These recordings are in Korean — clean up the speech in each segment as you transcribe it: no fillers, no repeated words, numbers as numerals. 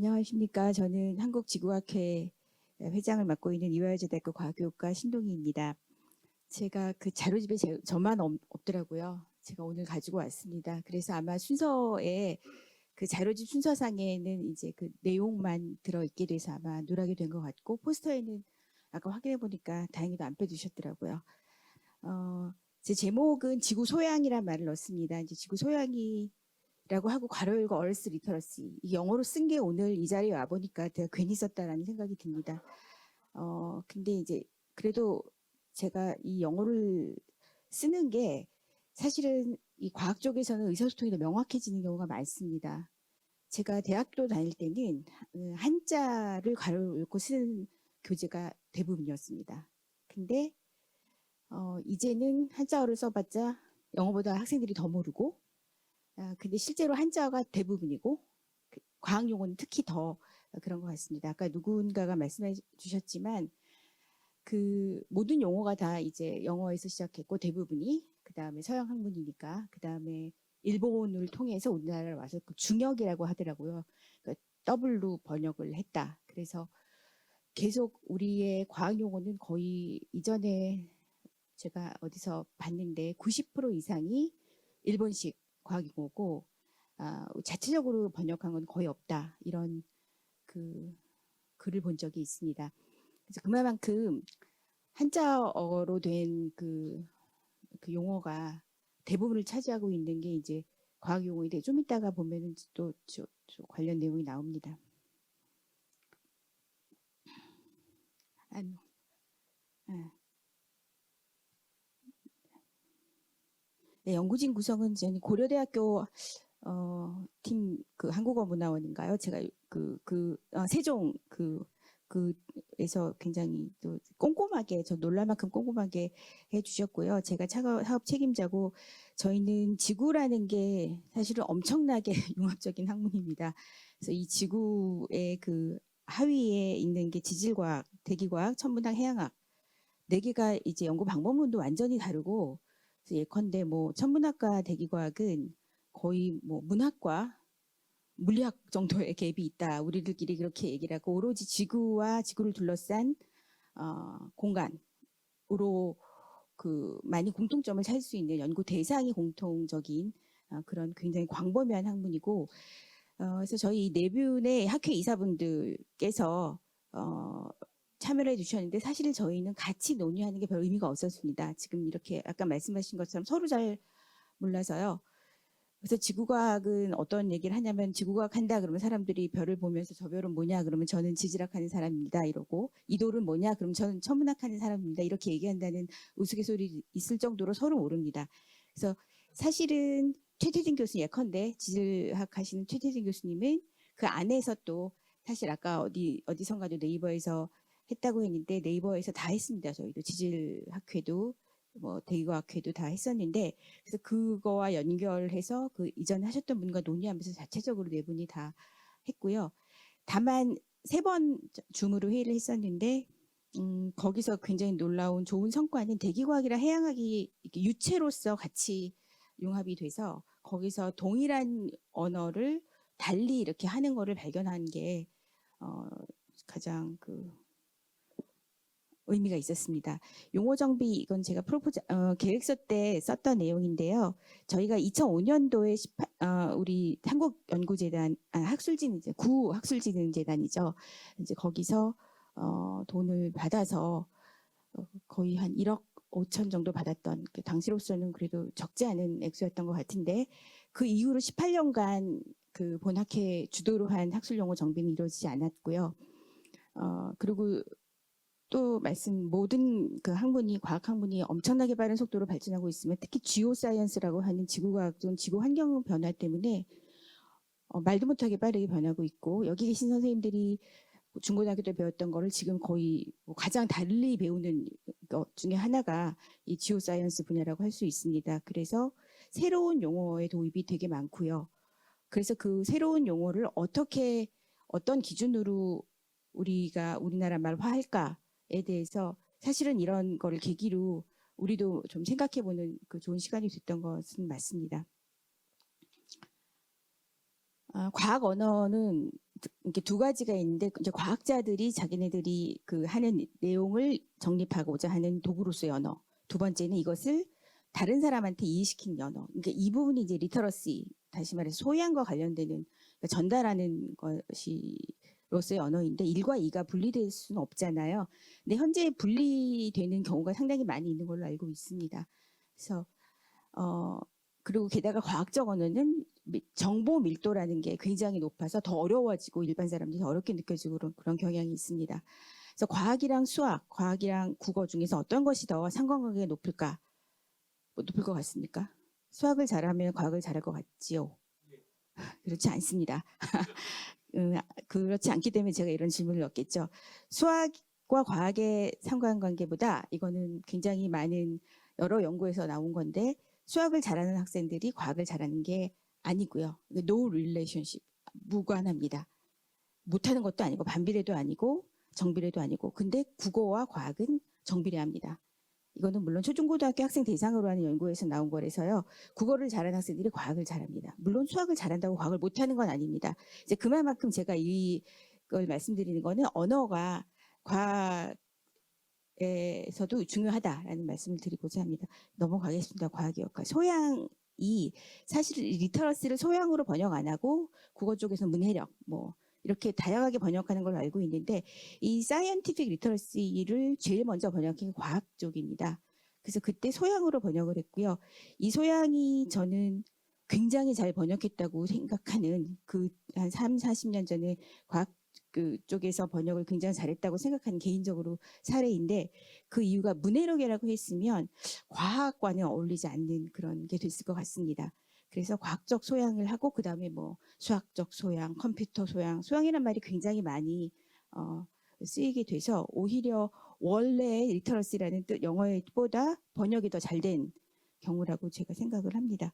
안녕하십니까. 저는 한국지구학회 회장을 맡고 있는 이화여자대학교 과학교육과 신동희입니다. 제가 그 자료집에 저만 없더라고요. 제가 오늘 가지고 왔습니다. 그래서 아마 순서에 그 자료집 순서상에는 이제 그 내용만 들어있게 돼서 아마 누락이 된 것 같고, 포스터에는 아까 확인해 보니까 다행히도 안 빼주셨더라고요. 제 제목은 지구 소양이란 말을 넣습니다. 이제 지구 소양이 라고 하고 괄호 열고 얼스 리터러시, 이 영어로 쓴 게 오늘 이 자리에 와보니까 제가 괜히 썼다라는 생각이 듭니다. 근데 이제 그래도 제가 이 영어를 쓰는 게 사실은 이 과학 쪽에서는 의사소통이 더 명확해지는 경우가 많습니다. 제가 대학교 다닐 때는 한자를 괄호 열고 쓰는 교재가 대부분이었습니다. 근데 이제는 한자어를 써봤자 영어보다 학생들이 더 모르고, 근데 실제로 한자어가 대부분이고 과학 용어는 특히 더 그런 것 같습니다. 아까 누군가가 말씀해 주셨지만 그 모든 용어가 다 이제 영어에서 시작했고 대부분이 그 다음에 서양 학문이니까 그 다음에 일본을 통해서 우리나라로 와서 그 중역이라고 하더라고요. 그러니까 더블로 번역을 했다. 그래서 계속 우리의 과학 용어는 거의 이전에 제가 어디서 봤는데 90% 이상이 일본식 과학 용어고 자체적으로 번역한 건 거의 없다. 이런 그 글을 본 적이 있습니다. 그래서 그만큼 한자어로 된 그 용어가 대부분을 차지하고 있는 게 이제 과학 용어인데 좀 이따가 보면은 또 관련 내용이 나옵니다. 네, 연구진 구성은 저는 고려대학교 팀 그 한국어 문화원인가요? 제가 세종 그에서 굉장히 또 꼼꼼하게 저 놀랄 만큼 꼼꼼하게 해주셨고요. 제가 사업 책임자고 저희는 지구라는 게 사실은 엄청나게 융합적인 학문입니다. 그래서 이 지구의 그 하위에 있는 게 지질과학, 대기과학, 천문학, 해양학 네 개가 이제 연구 방법론도 완전히 다르고 예컨대 뭐 천문학과 대기과학은 거의 뭐 문학과 물리학 정도의 갭이 있다. 우리들끼리 그렇게 얘기를 하고 오로지 지구와 지구를 둘러싼 공간으로 그 많이 공통점을 찾을 수 있는 연구 대상이 공통적인 그런 굉장히 광범위한 학문이고 그래서 저희 내분의 학회 이사분들께서 참여를 해주셨는데 사실 저희는 같이 논의하는 게 별 의미가 없었습니다. 지금 이렇게 아까 말씀하신 것처럼 서로 잘 몰라서요. 그래서 지구과학은 어떤 얘기를 하냐면 지구과학 한다 그러면 사람들이 별을 보면서 저 별은 뭐냐 그러면 저는 지질학 하는 사람입니다 이러고 이 돌은 뭐냐 그러면 저는 천문학 하는 사람입니다 이렇게 얘기한다는 우스갯소리 있을 정도로 서로 모릅니다. 그래서 사실은 최태진 교수님 예컨대 지질학 하시는 최태진 교수님은 그 안에서 또 사실 아까 어디선가도 네이버에서 했다고 했는데 네이버에서 다 했습니다. 저희도 지질학회도 뭐 대기과학회도 다 했었는데 그래서 그거와 연결해서 그 이전에 하셨던 분과 논의하면서 자체적으로 네 분이 다 했고요. 다만 3번 줌으로 회의를 했었는데 거기서 굉장히 놀라운 좋은 성과는 대기과학이랑 해양학이 유체로서 같이 융합이 돼서 거기서 동일한 언어를 달리 이렇게 하는 거를 발견한 게 가장 그 의미가 있었습니다. 용어 정비 이건 제가 계획서 때 썼던 내용인데요. 저희가 2005년도에 우리 한국연구재단 학술진 이제 구 학술진흥재단이죠. 이제 거기서 돈을 받아서 거의 한 1억 5천 정도 받았던 그 당시로서는 그래도 적지 않은 액수였던 것 같은데 그 이후로 18년간 그 본학회 주도로 한 학술용어 정비는 이루어지지 않았고요. 그리고 또 모든 그 학문이 과학 학문이 엄청나게 빠른 속도로 발전하고 있으면 특히 지오사이언스라고 하는 지구과학 중 지구 환경 변화 때문에 말도 못하게 빠르게 변하고 있고 여기 계신 선생님들이 중고등학교 때 배웠던 거를 지금 거의 뭐 가장 달리 배우는 것 중에 하나가 이 지오사이언스 분야라고 할 수 있습니다. 그래서 새로운 용어의 도입이 되게 많고요. 그래서 그 새로운 용어를 어떻게 어떤 기준으로 우리가 우리나라 말화할까에 대해서 사실은 이런 거를 계기로 우리도 좀 생각해보는 그 좋은 시간이 됐던 것은 맞습니다. 과학 언어는 이렇게 두 가지가 있는데 이제 과학자들이 자기네들이 그 하는 내용을 정립하고자 하는 도구로서의 언어. 두 번째는 이것을 다른 사람한테 이해시키는 언어. 그러니까 이 부분이 이제 리터러시, 다시 말해서 소양과 관련되는 그러니까 전달하는 것이로서의 언어인데 1과 2가 분리될 수는 없잖아요. 근데 현재 분리되는 경우가 상당히 많이 있는 걸로 알고 있습니다. 그래서 그리고 게다가 과학적 언어는 정보 밀도라는 게 굉장히 높아서 더 어려워지고 일반 사람들이 더 어렵게 느껴지고 그런 경향이 있습니다. 그래서 과학이랑 수학, 과학이랑 국어 중에서 어떤 것이 더 상관관계가 높을까? 높을 것 같습니까? 수학을 잘하면 과학을 잘할 것 같지요? 그렇지 않습니다. 그렇지 않기 때문에 제가 이런 질문을 넣었겠죠. 수학과 과학의 상관관계보다 이거는 굉장히 많은 여러 연구에서 나온 건데 수학을 잘하는 학생들이 과학을 잘하는 게 아니고요. No relationship, 무관합니다. 못하는 것도 아니고 반비례도 아니고 정비례도 아니고 근데 국어와 과학은 정비례합니다. 이거는 물론 초중고등학교 학생 대상으로 하는 연구에서 나온 거라서요. 국어를 잘하는 학생들이 과학을 잘합니다. 물론 수학을 잘한다고 과학을 못하는 건 아닙니다. 이제 그 말만큼 제가 이걸 말씀드리는 거는 언어가 과학에서도 중요하다라는 말씀을 드리고자 합니다. 넘어가겠습니다. 과학이역과 소양이 사실 리터러시를 소양으로 번역 안 하고 국어 쪽에서 문해력 뭐 이렇게 다양하게 번역하는 걸로 알고 있는데 이 사이언티픽 리터러시를 제일 먼저 번역한 게 과학 쪽입니다. 그래서 그때 소양으로 번역을 했고요. 이 소양이 저는 굉장히 잘 번역했다고 생각하는 그 한 3, 40년 전에 과학 그 쪽에서 번역을 굉장히 잘했다고 생각하는 개인적으로 사례인데 그 이유가 문해력이라고 했으면 과학과는 어울리지 않는 그런 게 됐을 것 같습니다. 그래서 과학적 소양을 하고 그 다음에 뭐 수학적 소양, 컴퓨터 소양, 소양이란 말이 굉장히 많이 쓰이게 돼서 오히려 원래 리터러시라는 뜻 영어의 뜻보다 번역이 더 잘 된 경우라고 제가 생각을 합니다.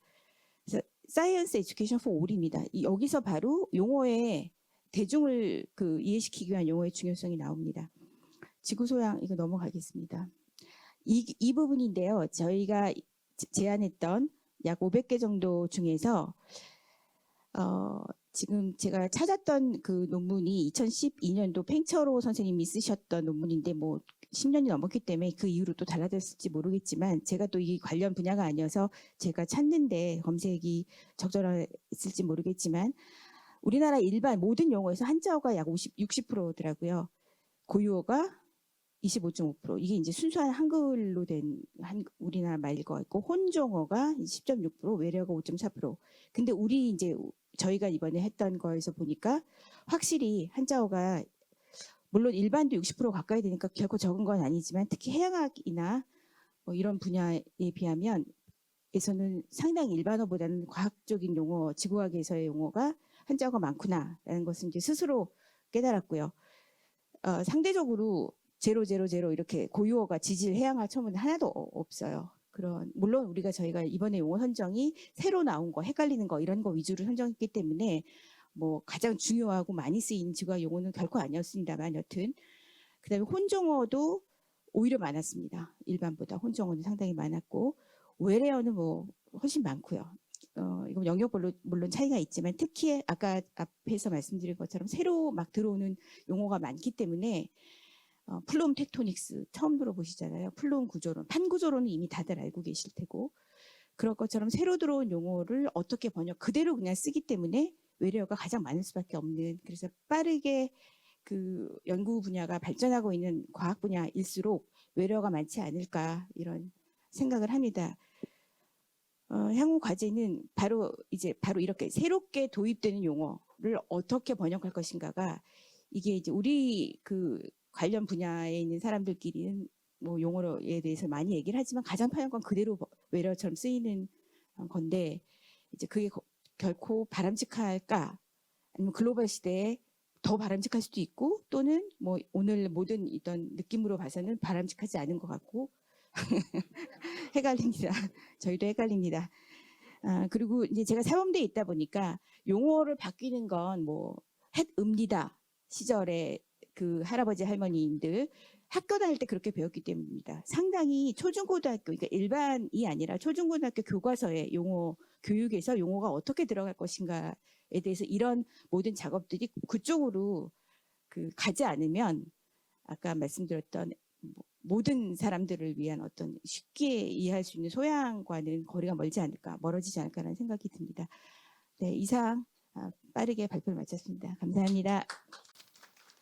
그래서 사이언스 에듀케이션 포 올입니다. 여기서 바로 용어의 대중을 이해시키기 위한 용어의 중요성이 나옵니다. 지구 소양 이거 넘어가겠습니다. 이 부분인데요. 저희가 제안했던 약 500개 정도 중에서 지금 제가 찾았던 그 논문이 2012년도 팽처로 선생님이 쓰셨던 논문인데 뭐 10년이 넘었기 때문에 그 이후로 또 달라졌을지 모르겠지만 제가 또 이 관련 분야가 아니어서 제가 찾는데 검색이 적절했을지 모르겠지만 우리나라 일반 모든 용어에서 한자어가 약 60%더라고요. 고유어가 25.5%. 이게 이제 순수한 한글로 된 우리나라 말일 것 같고 혼종어가 10.6%, 외래어가 5.4%. 근데 우리 이제 저희가 이번에 했던 거에서 보니까 확실히 한자어가 물론 일반도 60% 가까이 되니까 결코 적은 건 아니지만 특히 해양학이나 뭐 이런 분야에 비하면 에서는 상당히 일반어보다는 과학적인 용어, 지구학에서의 용어가 한자어가 많구나라는 것은 이제 스스로 깨달았고요. 상대적으로 000 이렇게 고유어가 지질, 해양학 처음은 하나도 없어요. 물론 저희가 이번에 용어 선정이 새로 나온 거, 헷갈리는 거 이런 거 위주로 선정했기 때문에 뭐 가장 중요하고 많이 쓰이는 지구학 용어는 결코 아니었습니다만 여튼 그다음에 혼종어도 오히려 많았습니다. 일반보다 혼종어는 상당히 많았고 외래어는 뭐 훨씬 많고요. 이거 영역별로 물론 차이가 있지만 특히 아까 앞에서 말씀드린 것처럼 새로 막 들어오는 용어가 많기 때문에 플룸 텍토닉스 처음 들어보시잖아요. 플룸 구조론, 판 구조론은 이미 다들 알고 계실 테고 그럴 것처럼 새로 들어온 용어를 어떻게 그대로 그냥 쓰기 때문에 외래어가 가장 많을 수밖에 없는 그래서 빠르게 그 연구 분야가 발전하고 있는 과학 분야일수록 외래어가 많지 않을까 이런 생각을 합니다. 향후 과제는 바로 이렇게 새롭게 도입되는 용어를 어떻게 번역할 것인가가 이게 이제 우리 그 관련 분야에 있는 사람들끼리는 뭐 용어에 대해서 많이 얘기를 하지만 가장 편한 건 그대로 외래어처럼 쓰이는 건데 이제 그게 결코 바람직할까 아니면 글로벌 시대에 더 바람직할 수도 있고 또는 뭐 오늘 모든 이런 느낌으로 봐서는 바람직하지 않은 것 같고 헷갈립니다. 저희도 헷갈립니다. 그리고 이제 제가 사범대에 있다 보니까 용어를 바뀌는 건 뭐 햇읍니다 시절에 그 할아버지 할머니들 학교 다닐 때 그렇게 배웠기 때문입니다. 상당히 초중고등학교, 그러니까 일반이 아니라 초중고등학교 교과서의 용어, 교육에서 용어가 어떻게 들어갈 것인가에 대해서 이런 모든 작업들이 그쪽으로 가지 않으면 아까 말씀드렸던 모든 사람들을 위한 어떤 쉽게 이해할 수 있는 소양과는 거리가 멀어지지 않을까라는 생각이 듭니다. 네, 이상 빠르게 발표를 마쳤습니다. 감사합니다.